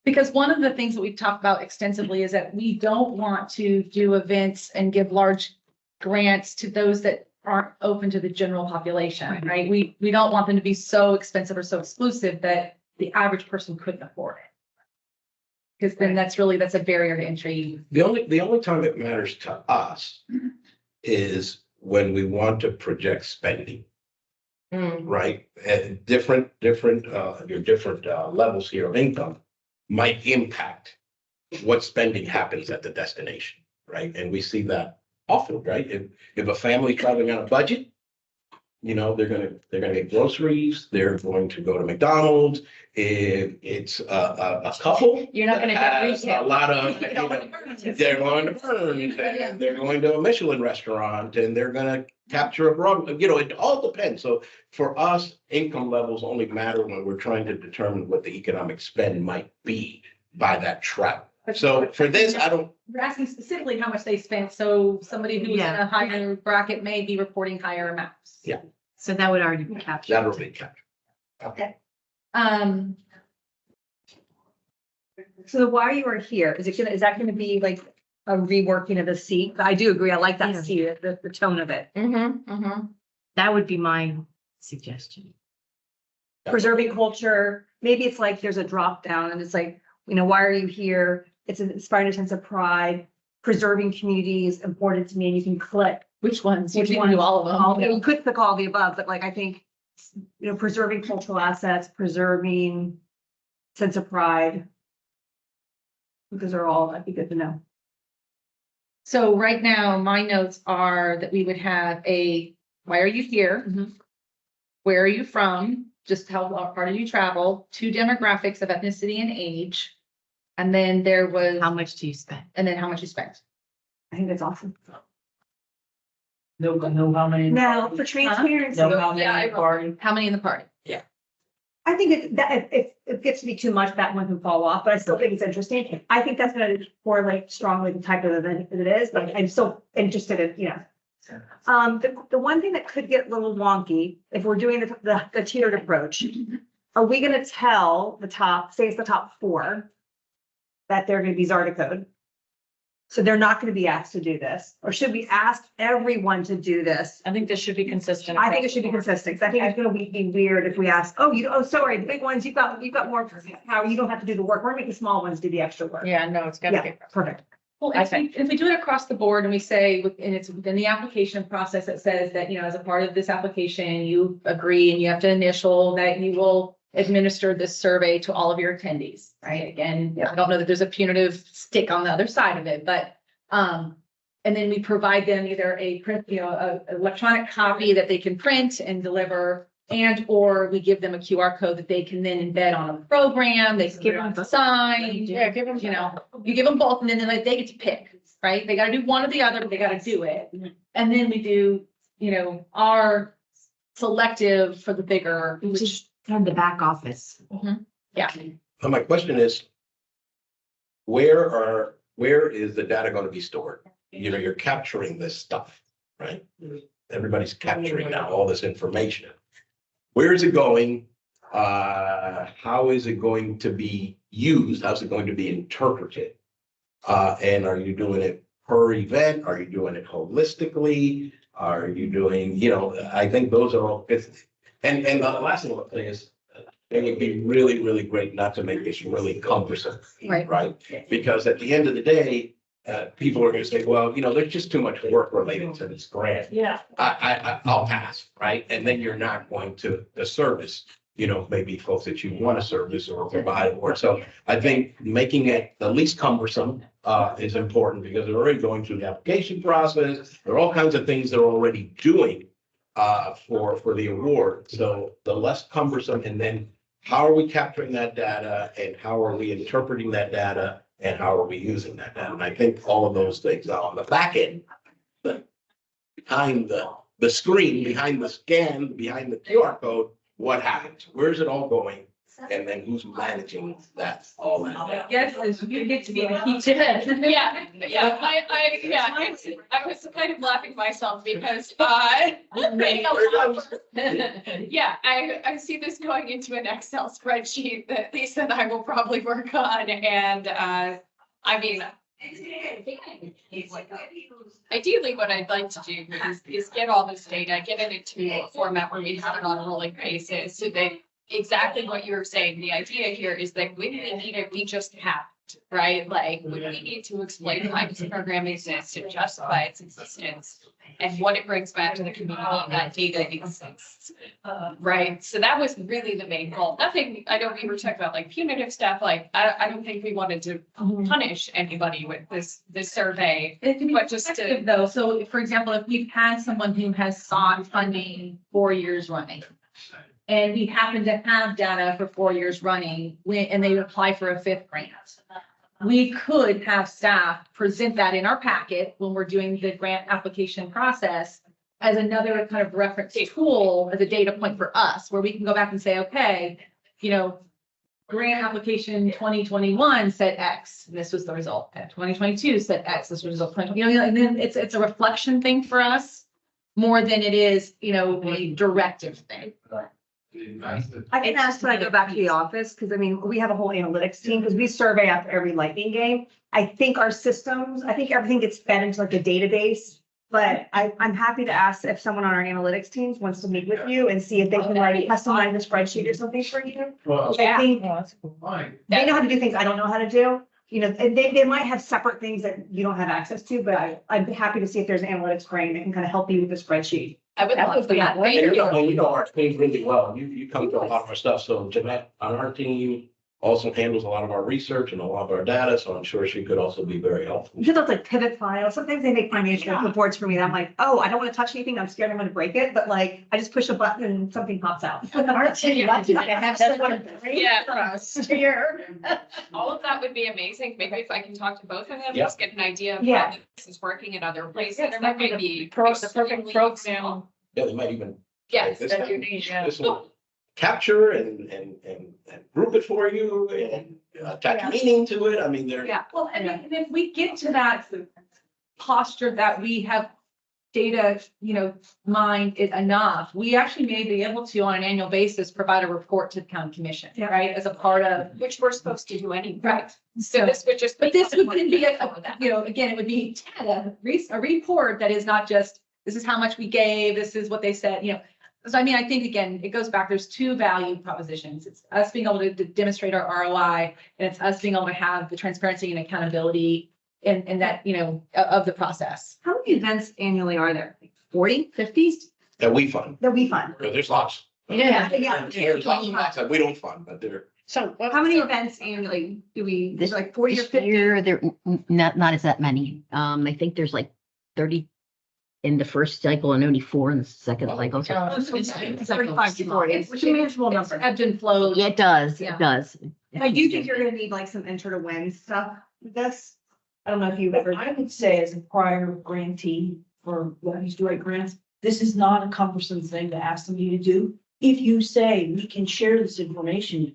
Because one of the things that we've talked about extensively is that we don't want to do events and give large grants to those that aren't open to the general population, right? We don't want them to be so expensive or so exclusive that the average person couldn't afford it. Because then that's a barrier to entry. The only time it matters to us is when we want to project spending. Right? At different levels here of income might impact what spending happens at the destination, right? And we see that often, right? If a family traveling on a budget, they're gonna get groceries, they're going to go to McDonald's. If it's a couple, you're not gonna get retail. A lot of, they're going to Burns, and they're going to a Michelin restaurant, and they're gonna capture abroad. It all depends. So for us, income levels only matter when we're trying to determine what the economic spend might be by that travel. So for this, We're asking specifically how much they spent, so somebody who's in a higher bracket may be reporting higher amounts. Yeah. So that would already be captured. That'll be captured. Okay. So why you are here, is that gonna be like a reworking of the C? I do agree, I like that C, the tone of it. That would be my suggestion. preserving culture, maybe it's like there's a drop down and it's like, why are you here? It's inspiring a sense of pride, preserving community is important to me, and you can click. Which ones? You Which can ones? do all of them. You could click all the above, but like, I think, preserving cultural assets, preserving sense of pride. Those are all, I'd be good to know. So right now, my notes are that we would have why are you here? Mhm. Where are you from? Just how far do you travel? 2 demographics of ethnicity and age. And then there was, How much do you spend? and then how much you spent. I think that's awesome. No, how many? Now, for transparency, No, how many Yeah, I in the party? How many in the party? I think if it gets to be too much, that one can fall off, but I still think it's interesting. I think that's gonna correlate strongly with the type of event it is, but I'm still interested in, the one thing that could get a little wonky, if we're doing the tiered approach, are we gonna tell the top, say it's the top 4, that they're gonna be Zarda code? So they're not gonna be asked to do this, or should we ask everyone to do this? I think this should be consistent. I think it should be consistent, because I think it's gonna be weird if we ask, sorry, the big ones, you've got more power, you don't have to do the work, we're making the small ones do the extra work. Yeah, no, it's gotta Yeah, be. perfect. Well, if we do it across the board and we say, and it's within the application process, that says that, as a part of this application, you agree and you have to initial that you will administer this survey to all of your attendees, right? Again, I don't know that there's a punitive stick on the other side of it, but, and then we provide them either a print, a electronic copy that they can print and deliver, or we give them a QR code that they can then embed on a program, they give them a sign. Yeah, give them. You give them both, and then they get to pick, right? They gotta do one or the other, but they gotta do it. And then we do, our selective for the bigger, Which is kind of the back office. yeah. Now, my question is, where is the data going to be stored? You're capturing this stuff, right? Everybody's capturing now all this information. Where is it going? How is it going to be used? How's it going to be interpreted? And are you doing it per event? Are you doing it holistically? Are you doing, I think those are all, and the last thing I'll say is, it would be really, really great not to make this really cumbersome. Right. Because at the end of the day, people are gonna say, well, there's just too much work related to this grant. Yeah. I'll pass, right? And then you're not going to the service, maybe folks that you want to service or provide or so. I think making it the least cumbersome is important because they're already going through the application process. There are all kinds of things they're already doing for the award. So the less cumbersome, and then how are we capturing that data and how are we interpreting that data and how are we using that data? And I think all of those things are on the back end, behind the screen, behind the scan, behind the QR code, what happens? Where's it all going? And then who's managing all that? Yes, you get to be the key. I was kind of laughing myself because, yeah, I see this going into an Excel spreadsheet that Lisa and I will probably work on, and, ideally, what I'd like to do is get all this data, get it into a format where we have it on a rolling basis, so that exactly what you were saying. The idea here is that when we need it, we just have it, right? Like when we need to explain why this program exists and justify its existence and what it brings back to the community, that data exists, right? So that was really the main goal. Nothing, I know we were talking about like punitive stuff, like I don't think we wanted to punish anybody with this survey, but just to. Though, so for example, if we've had someone who has sought funding 4 years running, and we happen to have data for 4 years running, and they apply for a 5th grant, we could have staff present that in our packet when we're doing the grant application process as another kind of reference tool, as a data point for us, where we can go back and say, okay, grant application 2021 said X, and this was the result. And 2022 said X, this was the result. And then it's a reflection thing for us more than it is, a directive thing. I can ask when I go back to the office, because we have a whole analytics team, because we survey after every Lightning game. I think our systems, everything gets fed into like a database But I'm happy to ask if someone on our analytics teams wants to meet with you and see if they can like customize a spreadsheet or something for you. Well, I think fine. they know how to do things I don't know how to do. You know, and they might have separate things that you don't have access to, but I'd be happy to see if there's an analytics brain that can kind of help you with the spreadsheet. I would That love would be that. great. Thank And you. you know our team really well. You come to a lot of our stuff. So Jeanette on our team also handles a lot of our research and a lot of our data. So I'm sure she could also be very helpful. You know, like pivot files. Sometimes they make financial reports for me. And I'm like, oh, I don't want to touch anything. I'm scared I'm going to break it. But like, I just push a button and something pops out. That's what Yeah. for us here. All of that would be amazing. Maybe if I can talk to both of them, Yeah. just get an idea of Yeah. how this is working in other places. Yes, That that'd be might the be the perfect extremely program. useful. Yeah, they might even. Yes, this that will- you need, yeah. This will capture and group it for you and attach meaning to it. I mean, they're. Yeah, well, and if we get to that posture that we have data, mined it enough, we actually may be able to, on an annual basis, provide a report to the county commission, Yeah. right? As a part of, Which we're supposed to do anyway. right. So this would just. But this would be be, again, it would be data, a report that is not just, this is how much we gave, this is what they said, So I mean, I think, again, it goes back, there's two value propositions. It's us being able to demonstrate our ROI, and it's us being able to have the transparency and accountability in that, of the process. How many events annually are there? 40, 50 That we fund. that we fund? There's lots. Yeah. There's lots that we don't fund, but they're. So How many events annually do we, This- like 40 or This 50? year, there, not as that many. I think there's like 30 in the first cycle and only 4 in the second cycle. So It's 35 to 40. It's a manageable It's number. ebbed and flowed. yeah, it does, Yeah. it does. I do think you're gonna need like some enter to win stuff with this. I don't know if you've ever. I would say as a prior grantee for these direct grants, this is not a cumbersome thing to ask somebody to do. If you say we can share this information,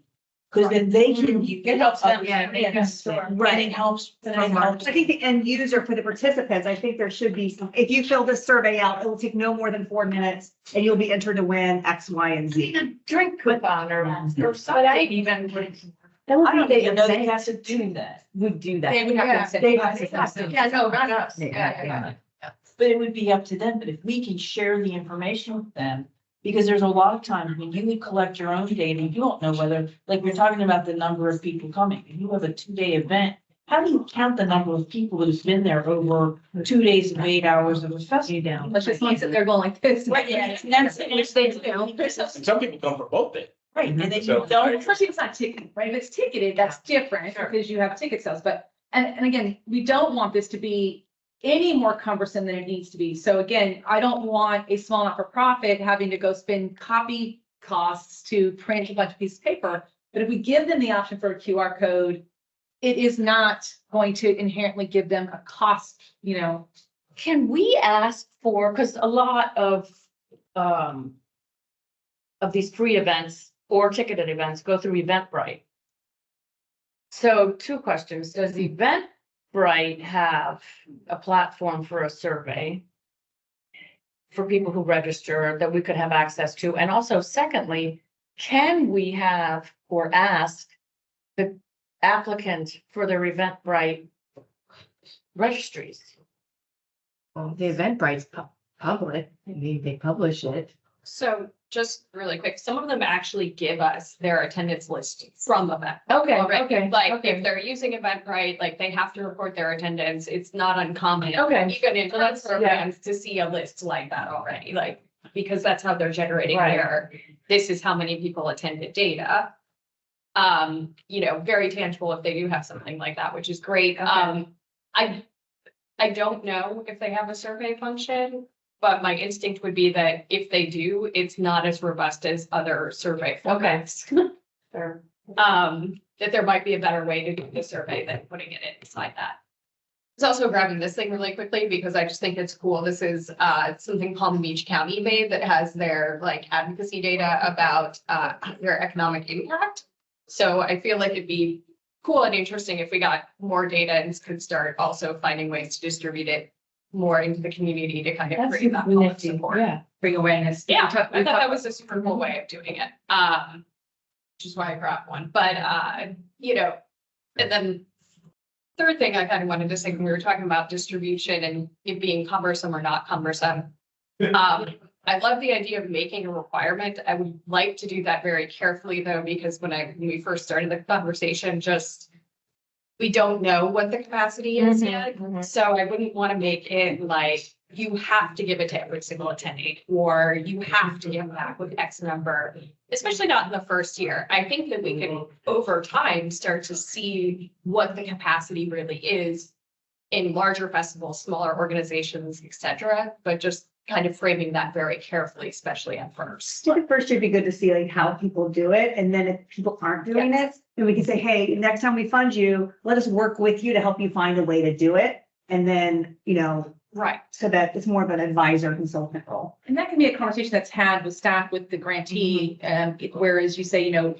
because then they can. It helps them, yeah, Sure. Right. And it helps. I think the end user for the participants, I think there should be some, if you fill this survey out, it will take no more than 4 minutes and you'll be entered to win X, Y, and Z. Drink coupon or But something even. I don't even know they have to do that. Would do that. They would have to. They have to. Yeah, no, not us. Yeah. But it would be up to them, but if we can share the information with them, because there's a lot of times when you would collect your own data, you don't know whether, like we're talking about the number of people coming, if you have a 2-day event, how do you count the number of people who's been there over 2 days of 8 hours of a festival? Let's just ones that they're going like this. Right, yeah, and that's, which they do. And some people come for both days. Right, and then you So- don't. Especially if it's not ticketed, right? If it's ticketed, that's different Sure. because you have ticket sales, but, and again, we don't want this to be any more cumbersome than it needs to be. So again, I don't want a small not-for-profit having to go spend copy costs to print a bunch of pieces of paper. But if we give them the option for a QR code, it is not going to inherently give them a cost, Can we ask for, because a lot of these free events or ticketed events go through Eventbrite. So 2 questions. Does Eventbrite have a platform for a survey for people who register that we could have access to? And also, secondly, can we have or ask the applicant for their Eventbrite registries? Well, the Eventbrite's public, they publish it. So just really quick, some of them actually give us their attendance list from Eventbrite. Okay, already. okay, Like okay. if they're using Eventbrite, like they have to report their attendance. It's not uncommon. Okay. Even in So that's- programs to see a list like that already, like, because that's how they're generating Right. this is how many people attended data. Very tangible if they do have something like that, which is great. I don't know if they have a survey function. But my instinct would be that if they do, it's not as robust as other survey formats. Sure. That there might be a better way to do the survey than putting it inside that. It's also grabbing this thing really quickly because I just think it's cool. This is something Palm Beach County made that has their like advocacy data about their economic impact. So I feel like it'd be cool and interesting if we got more data and could start also finding ways to distribute it more into the community to kind of create that public support. Yeah. bring awareness. Yeah, I thought that was a super cool way of doing it. Which is why I grabbed one, but and then third thing I kind of wanted to say when we were talking about distribution and it being cumbersome or not cumbersome. I love the idea of making a requirement. I would like to do that very carefully though, because when we first started the conversation, we don't know what the capacity is yet. So I wouldn't want to make it like, you have to give it to every single attendee, or you have to give back with X number, especially not in the first year. I think that we can, over time, start to see what the capacity really is in larger festivals, smaller organizations, et cetera, but just kind of framing that very carefully, especially at first. So at first, it'd be good to see like how people do it, and then if people aren't doing it, then we can say, hey, next time we fund you, let us work with you to help you find a way to do it. And then, Right. so that it's more of an advisor consultant role. And that can be a conversation that's had with staff, with the grantee, whereas you say, how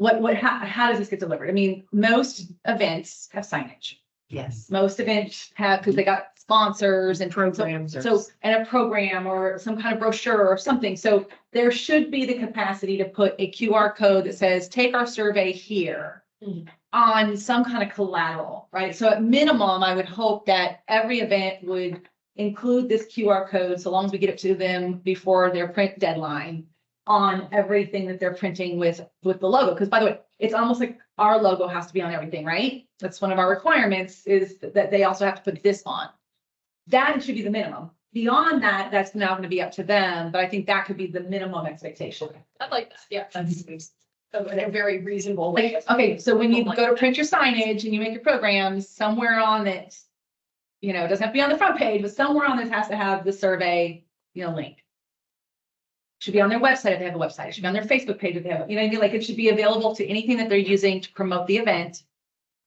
does this get delivered? I mean, most events have signage. Yes. Most events have, because they got sponsors and Programs or- and a program or some kind of brochure or something. So there should be the capacity to put a QR code that says, take our survey here on some kind of collateral, right? So at minimum, I would hope that every event would include this QR code, so long as we get it to them before their print deadline on everything that they're printing with the logo. Because by the way, it's almost like our logo has to be on everything, right? That's one of our requirements, is that they also have to put this on. That should be the minimum. Beyond that, that's now going to be up to them, but I think that could be the minimum expectation. I like that. Yeah, that's a very reasonable way. Okay, so when you go to print your signage and you make your programs, somewhere on it, it doesn't have to be on the front page, but somewhere on this has to have the survey, link. Should be on their website if they have a website. It should be on their Facebook page if they have, like it should be available to anything that they're using to promote the event.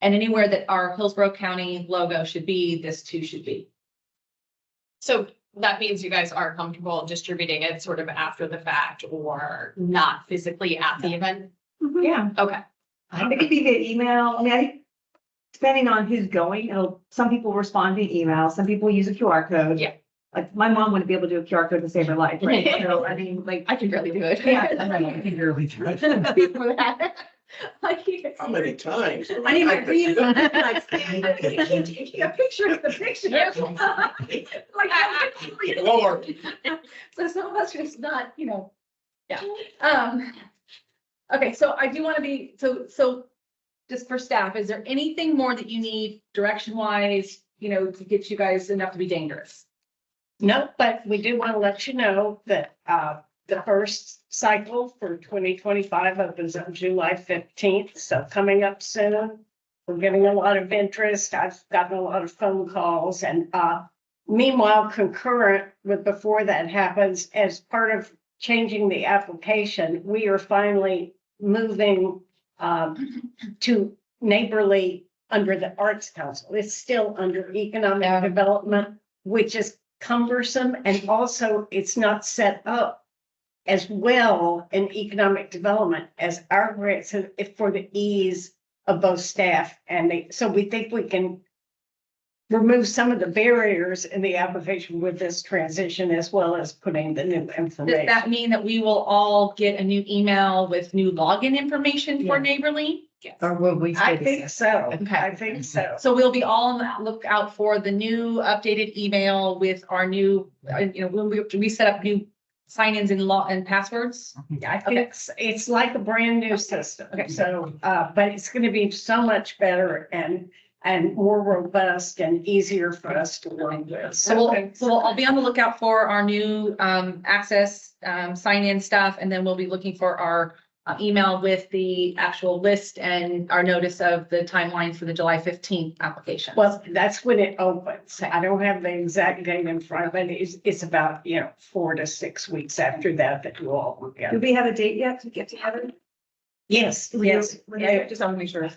And anywhere that our Hillsborough County logo should be, this too should be. So that means you guys are comfortable distributing it sort of after the fact or not physically at the event? Yeah. Okay. It could be via email. I think depending on who's going, some people respond via email, some people use a QR code. Yeah. Like my mom wouldn't be able to do a QR code to save her life, right? So I mean, I can barely do it. Yeah. I can barely do it. How many times? I need my green. Like, taking a picture of the picture. Lord. So some of us just not, yeah. Okay, so I do want to be, so just for staff, is there anything more that you need direction wise, to get you guys enough to be dangerous? No, but we do want to let you know that the first cycle for 2025 opens on July 15th. So coming up soon, we're getting a lot of interest. I've gotten a lot of phone calls, and meanwhile, concurrent with before that happens, as part of changing the application, we are finally moving to neighborly under the Arts Council. It's still under economic development, which is cumbersome, and also it's not set up as well in economic development as our grants for the ease of both staff so we think we can remove some of the barriers in the application with this transition, as well as putting the new Does information. that mean that we will all get a new email with new login information for Neighborly? Yes. Or will we? I think so. Okay. I think so. So we'll be all on the lookout for the new updated email with our new, when we set up new sign-ins and passwords. I think it's like a brand new system. Okay. So, but it's going to be so much better and more robust and easier for us to work with. So I'll be on the lookout for our new access sign-in stuff, and then we'll be looking for our email with the actual list and our notice of the timeline for the July 15th application. Well, that's when it opens. I don't have the exact date in front of it. It's about, 4 to 6 weeks after that you all will get. Do we have a date yet to get together? Yes, When yes. is just want to make sure.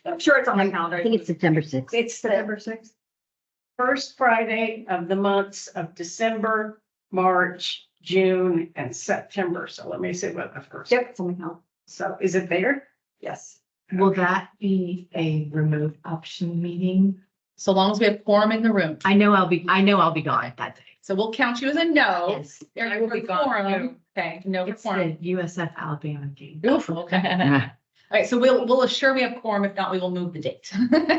I'm sure it's on my calendar. I think it's September 6th. It's September 6th. first Friday of the months of December, March, June, and September. So let me see what the first. Yep, it's on my calendar. So is it there? Yes. Will that be a remote option meeting? So long as we have quorum in the room. I know I'll be gone that day. So we'll count you as a no. Yes. There I you will will be be gone, quorum. too. Okay, no It's quorum. the USF Alabama game. Oof, okay. right, so we'll assure we have quorum. If not, we will move the date.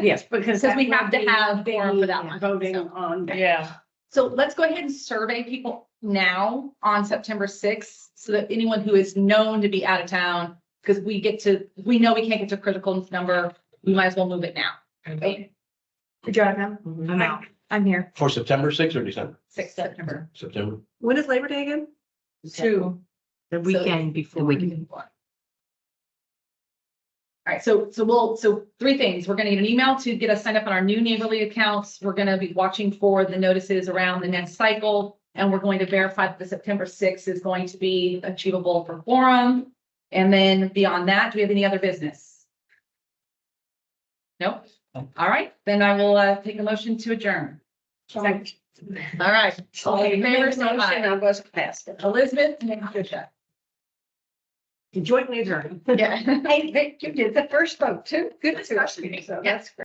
Yes, because. Because we that have to will be have quorum for that one, Voting so. on. that. Yeah. So let's go ahead and survey people now on September 6th, so that anyone who is known to be out of town, because we know we can't get to a critical number, we might as well move it now. Okay, Did you have I'm out. I'm here. For September 6th or December? 6th September. September. When is Labor Day again? 2. The weekend before. All right, so 3 things. We're gonna get an email to get us signed up on our new neighborly accounts. We're gonna be watching for the notices around the next cycle. And we're going to verify that the September 6th is going to be achievable for quorum. And then beyond that, do we have any other business? Nope. All right, then I will take a motion to adjourn. Second. All right, all in favor, say aye. I wasn't passed. Elizabeth and Patricia. Jointly adjourned. Yeah. Hey, Vic, you did the first vote too. Good discussion. So Yes. that's great.